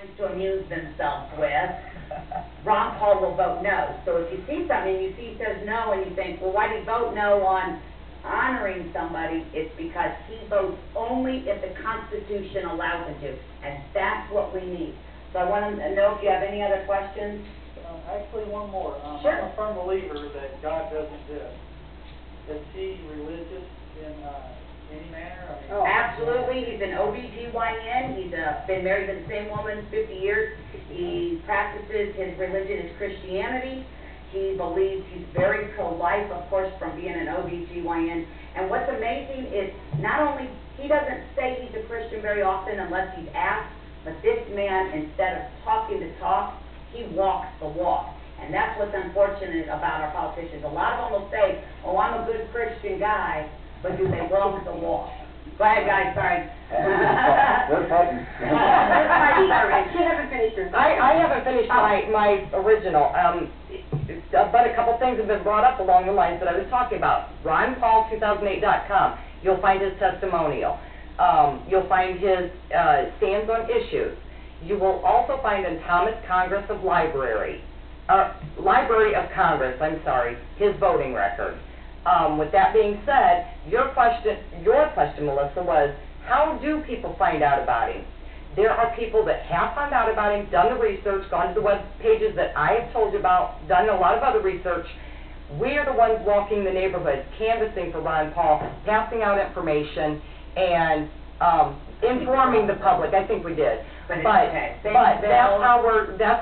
lines to amuse themselves with, Ron Paul will vote no. So if you see something and you see he says no and you think, well, why did he vote no on honoring somebody? It's because he votes only if the Constitution allows him to, and that's what we need. So I want to know if you have any other questions. Actually, one more. Sure. I'm a firm believer that God does exist. Is he religious in any manner? I mean, Absolutely. He's an OBGYN. He's been married to the same woman 50 years. He practices his religion as Christianity. He believes he's very pro-life, of course, from being an OBGYN. And what's amazing is not only, he doesn't say he's a Christian very often unless he's asked, but this man, instead of talking the talk, he walks the walk. And that's what's unfortunate about our politicians. A lot of them will say, oh, I'm a good Christian guy, but do they walk the walk? Go ahead, guys, sorry. She hasn't finished her. I haven't finished my original. But a couple things have been brought up along the lines that I was talking about. RonPaul2008.com. You'll find his testimonial. You'll find his stands on issues. You will also find in Thomas Congress of Library of Congress, his voting record. With that being said, your question, Melissa, was, how do people find out about him? There are people that have found out about him, done the research, gone to the web pages that I have told you about, done a lot of other research. We are the ones walking the neighborhoods, canvassing for Ron Paul, passing out information, and informing the public. I think we did. But that's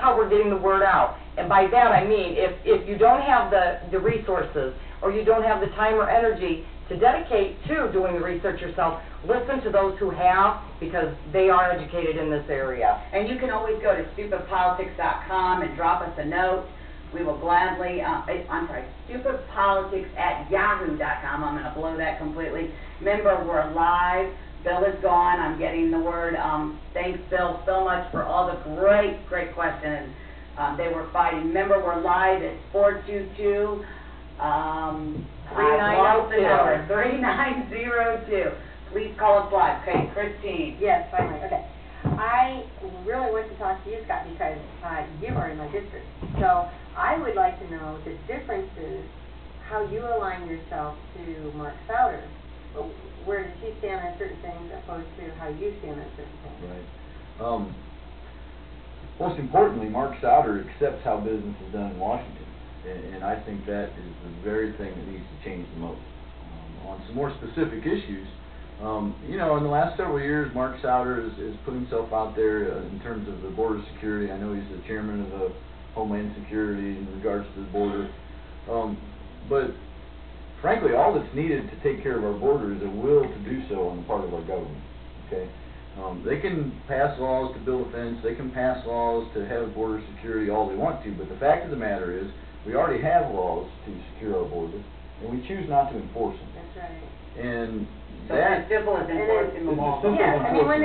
how we're getting the word out. And by that I mean, if you don't have the resources, or you don't have the time or energy to dedicate to doing the research yourself, listen to those who have, because they are educated in this area. And you can always go to stupidpolitics.com and drop us a note. We will gladly, stupidpolitics@yahoo.com. I'm going to blow that completely. Remember, we're live. Bill is gone. I'm getting the word. Thanks, Bill, so much for all the great questions. They were fighting. Remember, we're live at 422. 3902. Please call us live. Okay, Christine. Yes, finally. Okay. I really want to talk to you, Scott, because you are in my district. So I would like to know the differences, how you align yourself to Mark Souder. Where does he stand on certain things opposed to how you stand on certain things? Right. Most importantly, Mark Souder accepts how business is done in Washington. And I think that is the very thing that needs to change the most. On some more specific issues, you know, in the last several years, Mark Souder has put himself out there in terms of the border security. I know he's the chairman of the Homeland Security in regards to the border. But frankly, all that's needed to take care of our border is a will to do so on the part of our government. Okay. They can pass laws to build a fence. They can pass laws to have border security all they want to. But the fact of the matter is, we already have laws to secure our border, and we choose not to enforce them. That's right. And so it's as simple as enforcing the law. Yeah, I mean, when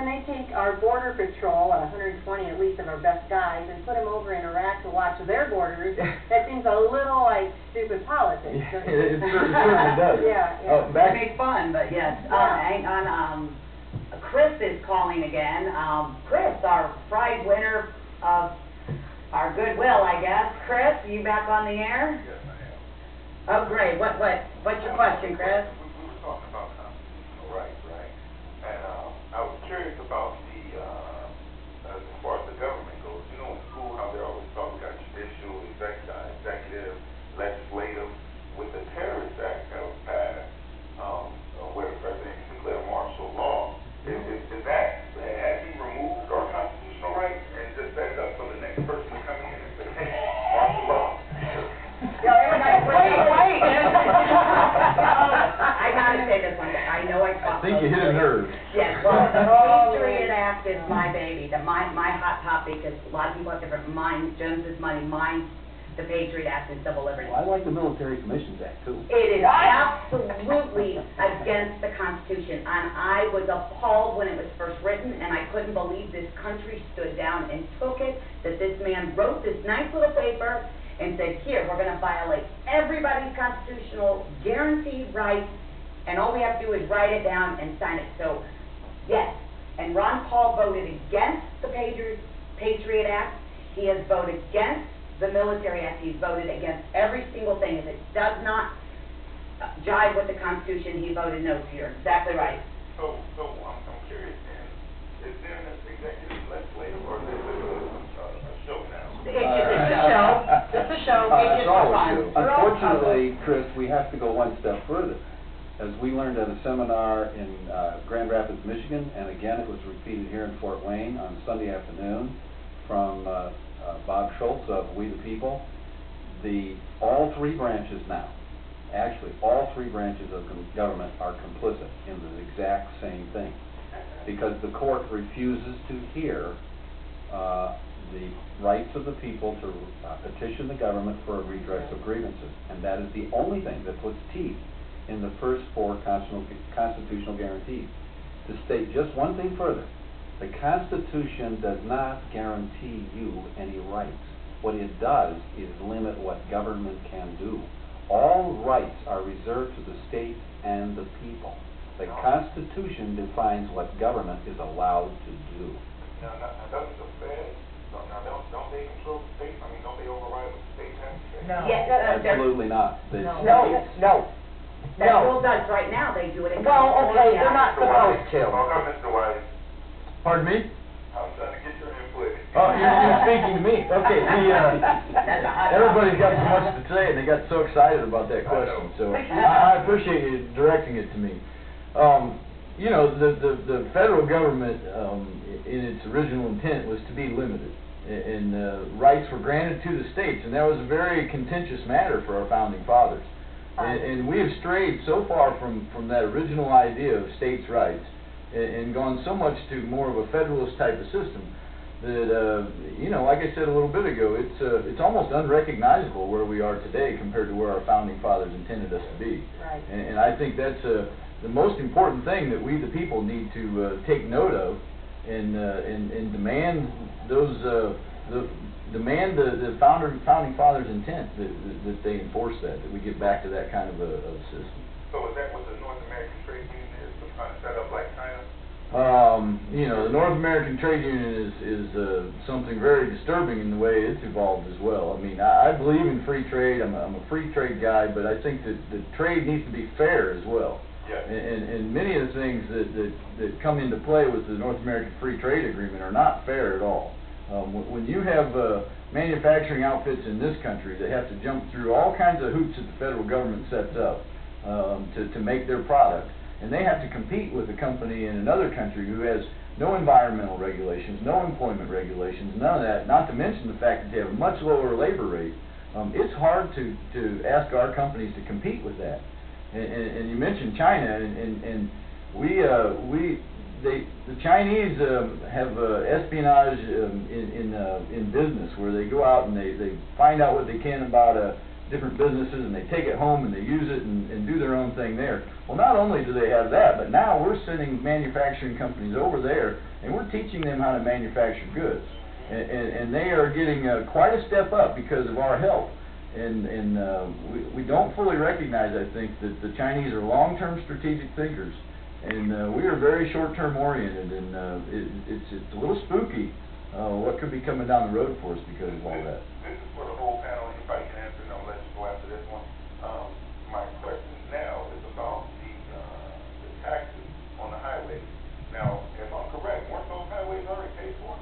they take our border patrol, 120 at least of our best guys, and put them over in Iraq to watch their borders, that seems a little like stupid politics. Yeah, it certainly does. Yeah. It makes fun, but yes. Hang on. Chris is calling again. Chris, our prize winner of our goodwill, I guess. Chris, are you back on the air? Yes, I am. Oh, great. What's your question, Chris? We were talking about constitutional rights, right? And I was curious about as far as the government goes. You know, in school, how they always talk about judicial, executive, legislative. With the Terrorist Act that was passed, where the president declared martial law, is that, has he removed our constitutional rights and just set it up for the next person to come in and say, hey, martial law? Wait. I gotta say this one. I know I talked. I think you hit a nerve. Yes, well, the Patriot Act is my baby, my hot topic, because a lot of people have different minds. Jones's money, mine's the Patriot Act and civil liberties. Well, I like the Military Commissions Act, too. It is absolutely against the Constitution, and I was appalled when it was first written, and I couldn't believe this country stood down and took it, that this man wrote this nice little paper and said, here, we're going to violate everybody's constitutional guaranteed rights, and all we have to do is write it down and sign it. So, yes, and Ron Paul voted against the Patriot Patriot Act. He has voted against the Military Act. He's voted against every single thing. If it does not jive with the Constitution, he voted no. So you're exactly right. So I'm curious then, is there an executive legislative or is this a show now? It's a show. It's a show. It It's is all a fun. show. Unfortunately, Chris, we have to go one step further. As we learned at a seminar in Grand Rapids, Michigan, and again it was repeated here in Fort Wayne on Sunday afternoon from Bob Schultz of We the People, all three branches now, actually all three branches of government are complicit in the exact same thing. Because the court refuses to hear the rights of the people to petition the government for a redress of grievances. And that is the only thing that puts teeth in the first four constitutional guarantees. To state just one thing further, the Constitution does not guarantee you any rights. What it does is limit what government can do. All rights are reserved to the state and the people. The Constitution defines what government is allowed to do. Now doesn't the Fed, don't they control the state? I mean, don't they override what the state has to say? No. Yes, Absolutely not. No. That rule does right now. They do it in Well, okay, California. they're not supposed to. Oh, no, Mr. Wise, Pardon me? I'm trying to get your input. Oh, you're speaking to me. Okay, That's a hot everybody's got topic. so much to say, and they got so excited about that question, so I appreciate you directing it to me. You know, the federal government, in its original intent, was to be limited, and rights were granted to the states, and that was a very contentious matter for our founding fathers. And we have strayed so far from that original idea of states' rights and gone so much to more of a federalist type of system that, you know, like I said a little bit ago, it's almost unrecognizable where we are today compared to where our founding fathers intended us to be. Right. And I think that's the most important thing that we the people need to take note of and demand those demand the founding fathers' intent that they enforce that we get back to that kind of a system. So is that what the North American Trade Union is, to kind of set up like China? You know, the North American Trade Union is something very disturbing in the way it's evolved as well. I mean, I believe in free trade. I'm a free trade guy, but I think that the trade needs to be fair as well. Yeah. And many of the things that come into play with the North American Free Trade Agreement are not fair at all. When you have manufacturing outfits in this country that have to jump through all kinds of hoops that the federal government sets up to make their product, and they have to compete with a company in another country who has no environmental regulations, no employment regulations, none of that, not to mention the fact that they have a much lower labor rate, it's hard to ask our companies to compete with that. And you mentioned China, and the Chinese have espionage in business, where they go out and they find out what they can about different businesses, and they take it home and they use it and do their own thing there. Well, not only do they have that, but now we're sending manufacturing companies over there, and we're teaching them how to manufacture goods, and they are getting quite a step up because of our help. And we don't fully recognize, I think, that the Chinese are long-term strategic thinkers. And we are very short-term oriented, and it's a little spooky what could be coming down the road for us because of all that. This is for the whole panel. Anybody can answer, and I'll let you go after this one. My question now is about the taxes on the highways. Now, if I'm correct, weren't those highways already paid for?